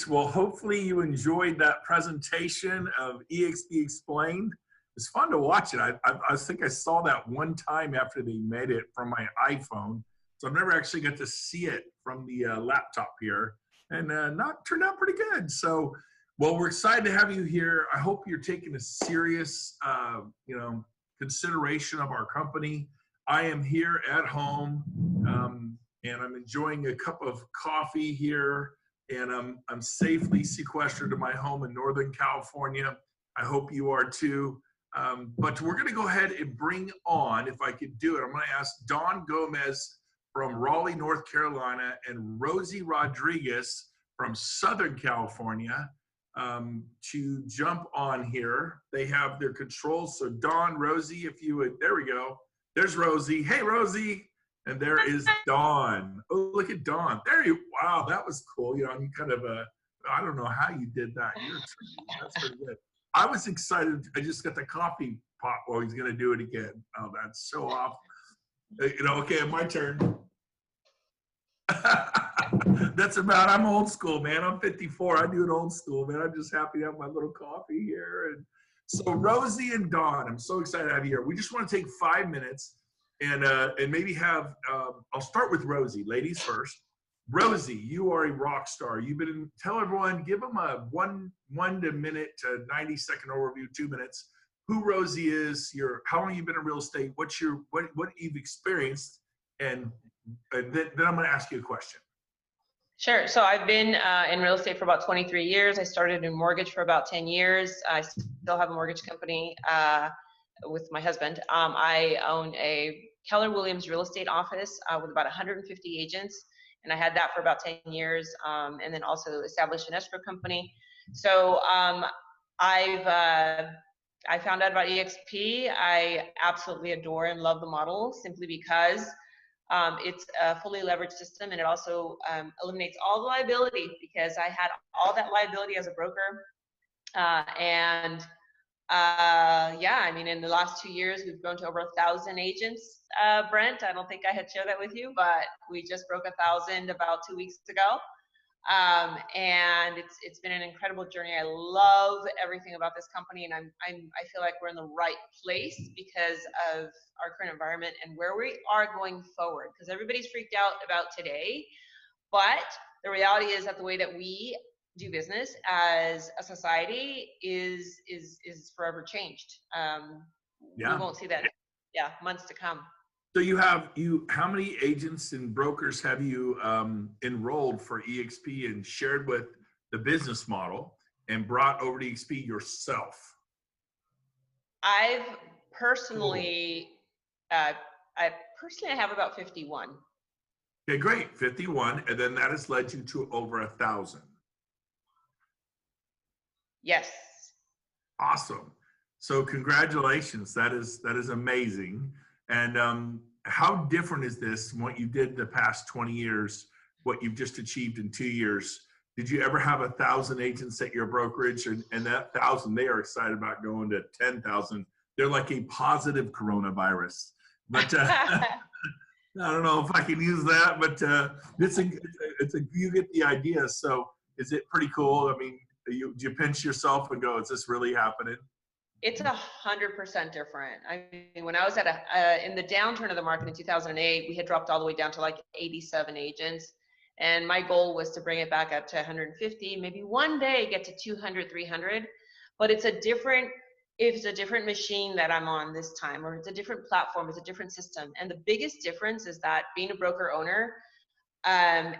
Well, hopefully you enjoyed that presentation of EXP Explained. It's fun to watch it. I think I saw that one time after they made it from my iPhone. So I've never actually got to see it from the laptop here, and not turned out pretty good. So, well, we're excited to have you here. I hope you're taking a serious, consideration of our company. I am here at home, and I'm enjoying a cup of coffee here, and I'm safely sequestered to my home in Northern California. I hope you are too. But we're going to go ahead and bring on, if I could do it, I'm going to ask Dawn Gomez from Raleigh, North Carolina, and Rosie Rodriguez from Southern California to jump on here. They have their controls. So Dawn, Rosie, if you would, there we go. There's Rosie. Hey, Rosie. And there is Dawn. Oh, look at Dawn. There you, wow, that was cool. You know, you kind of, I don't know how you did that. That's pretty good. I was excited. I just got the coffee pot. Oh, he's going to do it again. Oh, that's so off. Okay, my turn. That's about, I'm old school, man. I'm 54. I do it old school, man. I'm just happy to have my little coffee here. And so Rosie and Dawn, I'm so excited to have you here. We just want to take 5 minutes and maybe have, I'll start with Rosie, ladies first. Rosie, you are a rock star. You've been, tell everyone, give them a one to minute to 90-second overview, 2 minutes. Who Rosie is, how long you've been in real estate, what you've experienced, and then I'm going to ask you a question. Sure. So I've been in real estate for about 23 years. I started in mortgage for about 10 years. I still have a mortgage company with my husband. I own a Keller Williams real estate office with about 150 agents. And I had that for about 10 years, and then also established an escrow company. So I found out about EXP. I absolutely adore and love the model simply because it's a fully leveraged system, and it also eliminates all the liability, because I had all that liability as a broker. Yeah, I mean, in the last 2 years, we've grown to over 1,000 agents. Brent, I don't think I had shared that with you, but we just broke 1,000 about 2 weeks ago. And it's been an incredible journey. I love everything about this company, and I feel like we're in the right place because of our current environment and where we are going forward. Because everybody's freaked out about today, but the reality is that the way that we do business as a society is forever changed. We won't see that, months to come. So how many agents and brokers have you enrolled for EXP and shared with the business model and brought over to EXP yourself? I've personally, I have about 51. Okay, great, 51, and then that has led you to over 1,000. Yes. Awesome. So congratulations. That is amazing. And how different is this from what you did the past 20 years, what you've just achieved in 2 years? Did you ever have 1,000 agents at your brokerage, and that 1,000, they are excited about going to 10,000? They're like a positive coronavirus. But I don't know if I can use that, but you get the idea. So is it pretty cool? I mean, do you pinch yourself and go, is this really happening? It's 100% different. I mean, when I was in the downturn of the market in 2008, we had dropped all the way down to like 87 agents. And my goal was to bring it back up to 150, maybe one day get to 200, 300. But it's a different machine that I'm on this time, or it's a different platform, it's a different system. And the biggest difference is that being a broker owner, and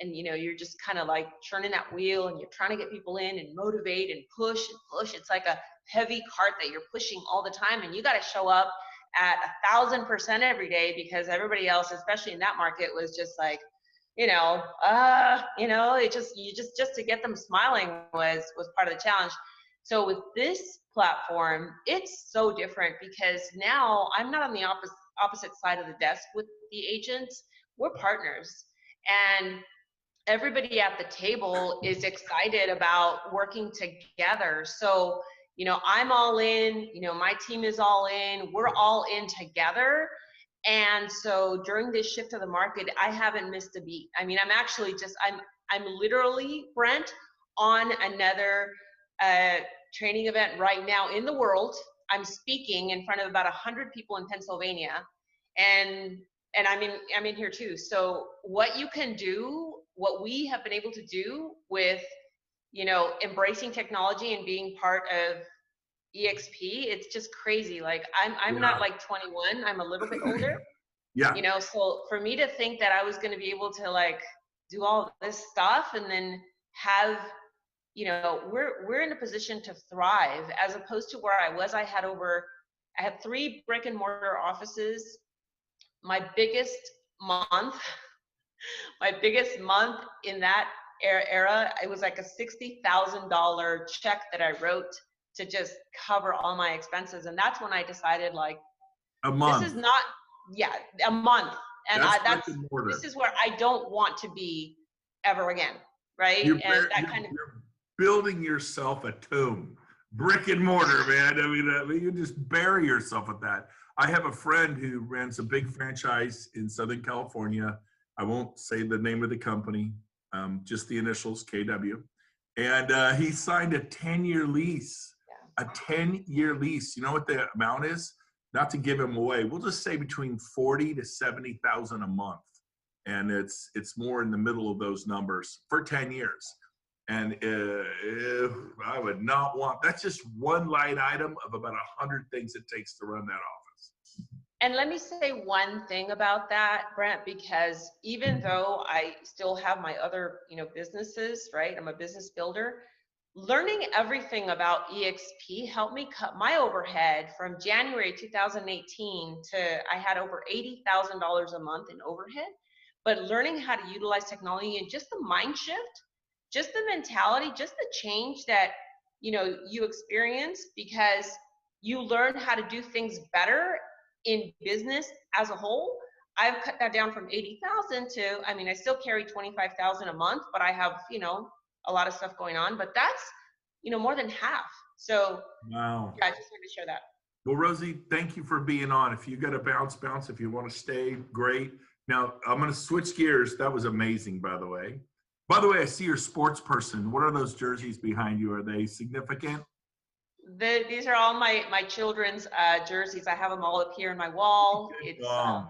you're just kind of like churning that wheel, and you're trying to get people in and motivate and push and push. It's like a heavy cart that you're pushing all the time, and you got to show up at 1,000% every day, because everybody else, especially in that market, was just like, just to get them smiling was part of the challenge. So with this platform, it's so different, because now I'm not on the opposite side of the desk with the agents. We're partners, and everybody at the table is excited about working together. So, I'm all in, my team is all in, we're all in together. And so during this shift of the market, I haven't missed a beat. I mean, I'm I'm literally, Brent, on another training event right now in the world. I'm speaking in front of about 100 people in Pennsylvania, and I'm in here too. So what you can do, what we have been able to do with, embracing technology and being part of EXP, it's just crazy. Like I'm not Yeah. like 21, I'm a little bit older, Yeah. so for me to think that I was going to be able to like do all this stuff and then have, we're in a position to thrive as opposed to where I was. I had 3 brick and mortar offices. My biggest month, my biggest month in that era, it was like a $60,000 check that I wrote to just cover all my expenses. And that's when I decided, like, A this month. is not, yeah, a month. And That's brick and this mortar. is where I don't want to be ever again. Right. You're, And that you're, kind of, you're building yourself a tomb. Brick and mortar, man. I mean, you just bury yourself with that. I have a friend who runs a big franchise in Southern California. I won't say the name of the company, just the initials, KW. And he signed a 10-year lease. yeah. A 10-year lease. You know what the amount is? Not to give him away. We'll just say between 40 to 70,000 a month, and it's more in the middle of those numbers for 10 years. And I would not want, that's just one line item of about 100 things it takes to run that office. And let me say one thing about that, Brent, because even though I still have my other, businesses, right? I'm a business builder. Learning everything about EXP helped me cut my overhead from January 2018 to I had over $80,000 a month in overhead. But learning how to utilize technology and just the mind shift, just the mentality, just the change that you experience because you learn how to do things better in business as a whole. I've cut that down from 80,000 to, I still carry 25,000 a month, but I have, a lot of stuff going on, but that's, more than half. So Wow. yeah, I just wanted to share that. Well, Rosie, thank you for being on. If you got to bounce, bounce. If you want to stay, great. Now, I'm going to switch gears. That was amazing, by the way. By the way, I see you're a sports person. What are those jerseys behind you? Are they significant? These are all my children's jerseys. I have them all up here in my wall. Good It's mom.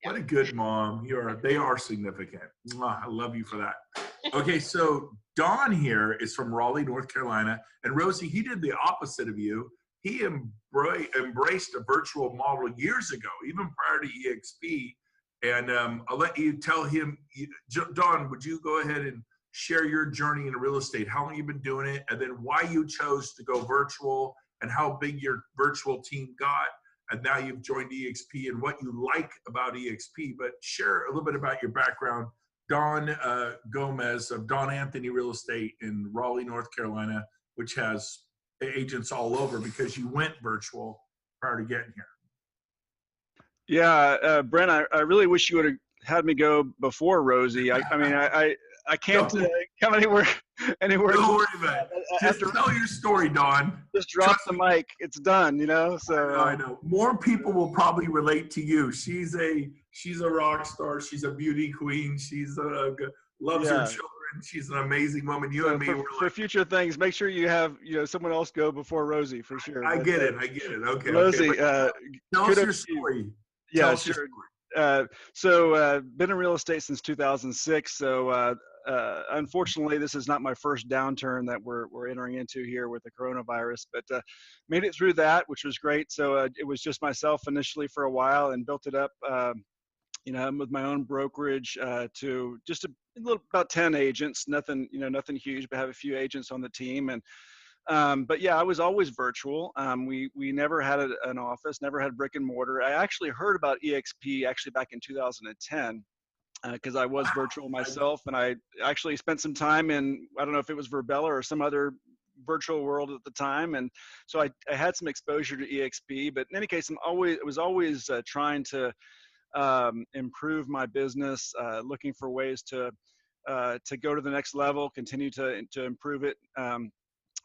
yeah. What a good mom. They are significant. Mwah, I love you for that. Okay, so Don here is from Raleigh, North Carolina. And Rosie, he did the opposite of you. He embraced a virtual model years ago, even prior to EXP. And I'll let you tell him, Don, would you go ahead and share your journey in real estate, how long you've been doing it, and then why you chose to go virtual and how big your virtual team got. And now you've joined EXP and what you like about EXP. But share a little bit about your background. Don Gomez of Don Anthony Real Estate in Raleigh, North Carolina, which has agents all over because you went virtual prior to getting here. Yeah, Brent, I really wish you would have had me go before Rosie. I can't come anywhere. Don't worry about it. Just tell your story, Don. Just drop the mic. It's done, So I know. More people will probably relate to you. She's a rock star. She's a beauty queen. She's loves her children. She's an amazing woman. You and me. For future things, make sure you have someone else go before Rosie for sure. I get it. Okay. Rosie, tell us your story. Yeah, sure. So been in real estate since 2006. So unfortunately, this is not my first downturn that we're entering into here with the coronavirus, but made it through that, which was great. So it was just myself initially for a while and built it up, with my own brokerage to just a little about 10 agents. Nothing huge, but have a few agents on the team. And but yeah, I was always virtual. We never had an office, never had brick and mortar. I actually heard about EXP actually back in 2010 because I was virtual myself, and I actually spent some time in, I don't know if it was Verbella or some other virtual world at the time, and so I had some exposure to EXP. But in any case, I was always trying to improve my business, looking for ways to go to the next level, continue to improve it.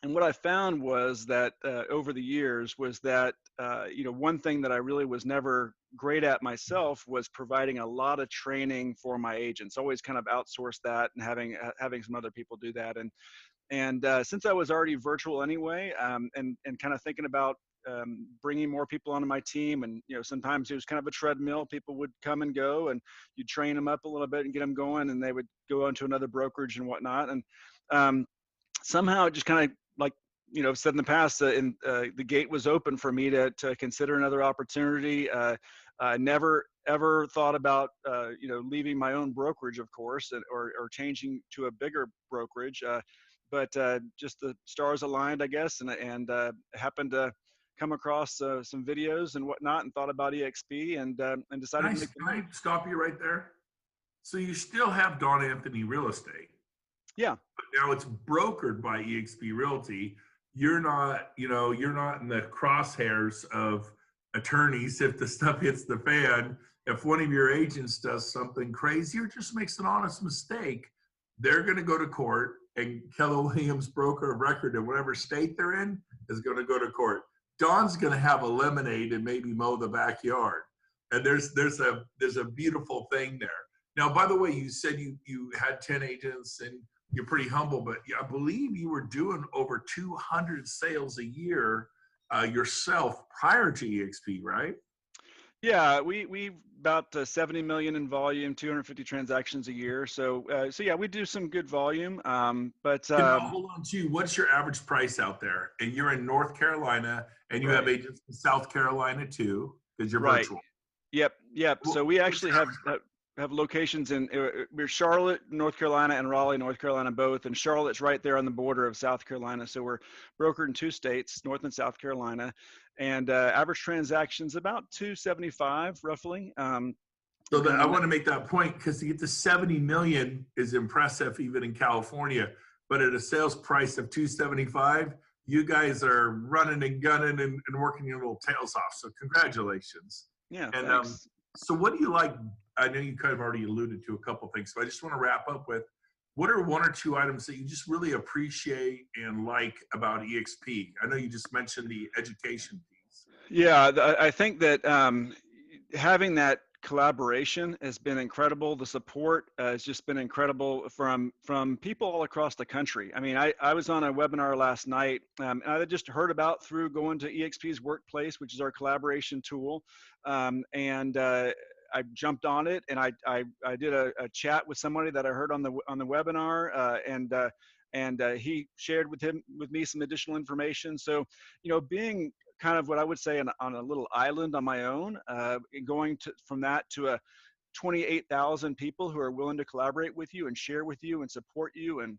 And what I found was that over the years was that one thing that I really was never great at myself was providing a lot of training for my agents. Always kind of outsourced that and having some other people do that. And since I was already virtual anyway, and kind of thinking about bringing more people onto my team, and sometimes it was kind of a treadmill. People would come and go, and you'd train them up a little bit and get them going, and they would go on to another brokerage and whatnot. And um, somehow it just kind of, like said in the past, the gate was open for me to consider another opportunity. I never ever thought about leaving my own brokerage, of course, or changing to a bigger brokerage. But just the stars aligned, I guess, and happened to come across some videos and whatnot, and thought about EXP, and decided to make the Can I move. stop you right there? So you still have Don Anthony Real Estate. Yeah. But now it's brokered by eXp Realty. You're not in the crosshairs of attorneys if the stuff hits the fan. If one of your agents does something crazy or just makes an honest mistake, they're going to go to court, and Keller Williams, broker of record in whatever state they're in, is going to go to court. Don's going to have a lemonade and maybe mow the backyard. And there's a beautiful thing there. Now, by the way, you said you had 10 agents and you're pretty humble, but I believe you were doing over 200 sales a year yourself prior to EXP, right? Yeah, we about 70 million in volume, 250 transactions a year. So yeah, we do some good volume. But And now hold on to what's your average price out there? And you're in North Carolina, and you have right, agents in South Carolina too, because you're right. virtual. Yep. So we What's actually your average price? have locations in we're Charlotte, North Carolina, and Raleigh, North Carolina, both. And Charlotte's right there on the border of South Carolina. So we're brokered in two states, North and South Carolina, and average transactions about 275 roughly. So that I Depending on want to make that point because to get to 70 million is impressive even in California, but at a sales price of 275, you guys are running and gunning and working your little tails off. So congratulations. yeah, And thanks. so what do you like? I know you kind of already alluded to a couple things, so I just want to wrap up with what are one or two items that you just really appreciate and like about EXP? I know you just mentioned the education piece. Yeah, I think that having that collaboration has been incredible. The support has just been incredible from people all across the country. I mean, I was on a webinar last night, and I just heard about through going to EXP's Workplace, which is our collaboration tool, and I jumped on it, and I did a chat with somebody that I heard on the webinar, and he shared with me some additional information. So, being kind of what I would say on a little island on my own, going from that to a 28,000 people who are willing to collaborate with you and share with you and support you and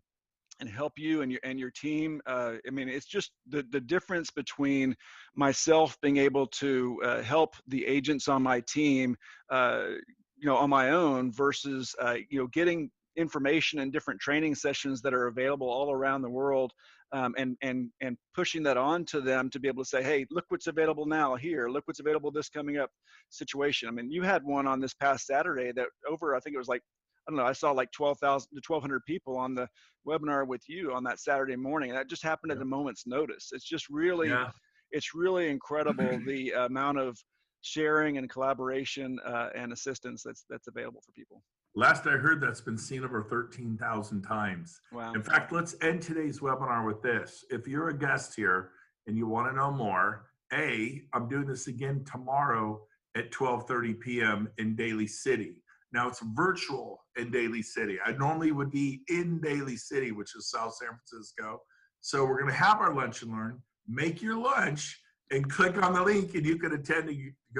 help you and your team. I mean, it's just the difference between myself being able to help the agents on my team, on my own versus, getting information and different training sessions that are available all around the world, and pushing that on to them to be able to say, hey, look what's available now here, look what's available this coming up situation. I mean, you had one on this past Saturday that I think it was like, I don't know, I saw like 12,000 to 1,200 people on the webinar with you on that Saturday morning. That just happened at Yeah. a moment's notice. It's just really, Yeah. it's really incredible the amount of sharing and collaboration and assistance that's available for people. Last I heard, that's been seen over 13,000 times. Wow. In fact, let's end today's webinar with this. If you're a guest here and you want to know more, I'm doing this again tomorrow at 12:30 p.m. in Daly City. Now it's virtual in Daly City. I normally would be in Daly City, which is South San Francisco. So we're going to have our lunch and learn. Make your lunch and click on the link, and you can attend.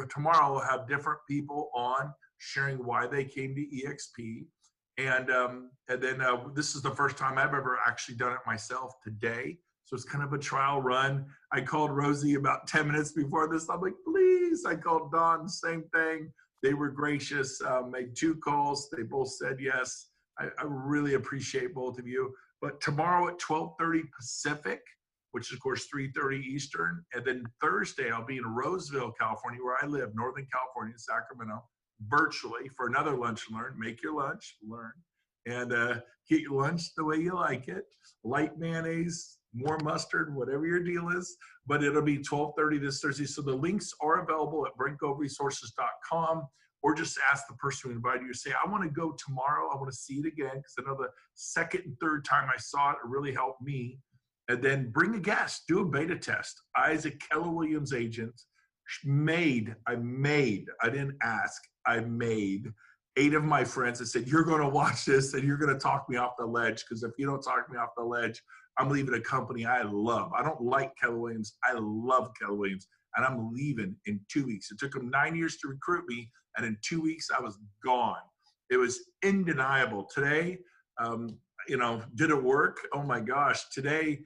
Tomorrow we'll have different people on sharing why they came to EXP. And then this is the first time I've ever actually done it myself today. So it's kind of a trial run. I called Rosie about 10 minutes before this. I'm like, please. I called Don, same thing. They were gracious, made 2 calls. They both said yes. I really appreciate both of you. But tomorrow at 12:30 Pacific, which is of course 3:30 Eastern. And then Thursday, I'll be in Roseville, California, where I live, Northern California, Sacramento, virtually for another lunch and learn. Make your lunch, learn, and get your lunch the way you like it. Light mayonnaise, more mustard, whatever your deal is. But it'll be 12:30 this Thursday. So the links are available at brentgoveresources.com, or just ask the person who invited you. Say, I want to go tomorrow. I want to see it again, because I know the second and third time I saw it, it really helped me. And then bring a guest, do a beta test. I, as a Keller Williams agent, I didn't ask, I made 8 of my friends that said, you're going to watch this and you're going to talk me off the ledge, because if you don't talk me off the ledge, I'm leaving a company I love. I don't like Keller Williams. I love Keller Williams, and I'm leaving in 2 weeks. It took them 9 years to recruit me, and in 2 weeks I was gone. It was undeniable. Today, did it work? Oh my gosh. Today,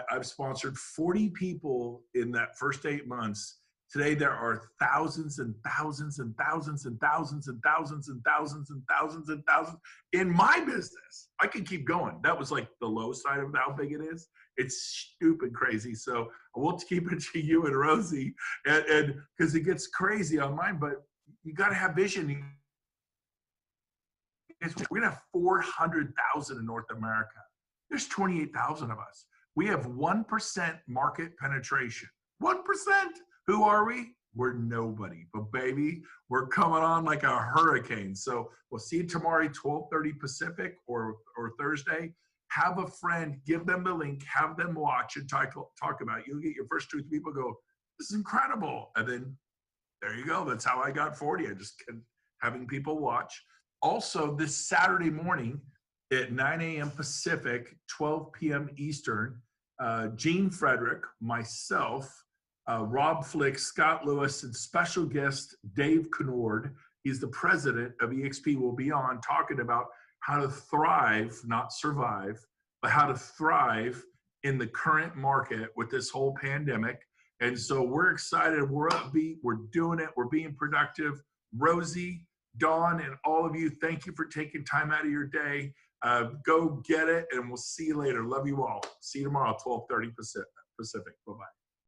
I've sponsored 40 people in that first 8 months. Today, there are thousands and thousands and thousands and thousands and thousands and thousands and thousands and thousands in my business. I could keep going. That was like the low side of how big it is. It's stupid crazy. So I will keep it to you and Rosie, and because it gets crazy on mine, but you got to have vision. We're gonna have 400,000 in North America. There's 28,000 of us. We have 1% market penetration. 1%. Who are we? We're nobody. But baby, we're coming on like a hurricane. So we'll see you tomorrow, 12:30 Pacific, or Thursday. Have a friend, give them the link, have them watch and talk about it. You'll get your first 2 people go, this is incredible. And then there you go. That's how I got 40. I just kept having people watch. Also, this Saturday morning at 9 a.m. Pacific, 12 p.m. Eastern, Gene Frederick, myself, Rob Flick, Scott Lewis, and special guest Dave Kennord, he's the president of EXP, will be on talking about how to thrive, not survive, but how to thrive in the current market with this whole pandemic. And so we're excited, we're upbeat, we're doing it, we're being productive. Rosie, Dawn, and all of you, thank you for taking time out of your day. Go get it, and we'll see you later. Love you all. See you tomorrow, 12:30 Pacific. Bye-bye.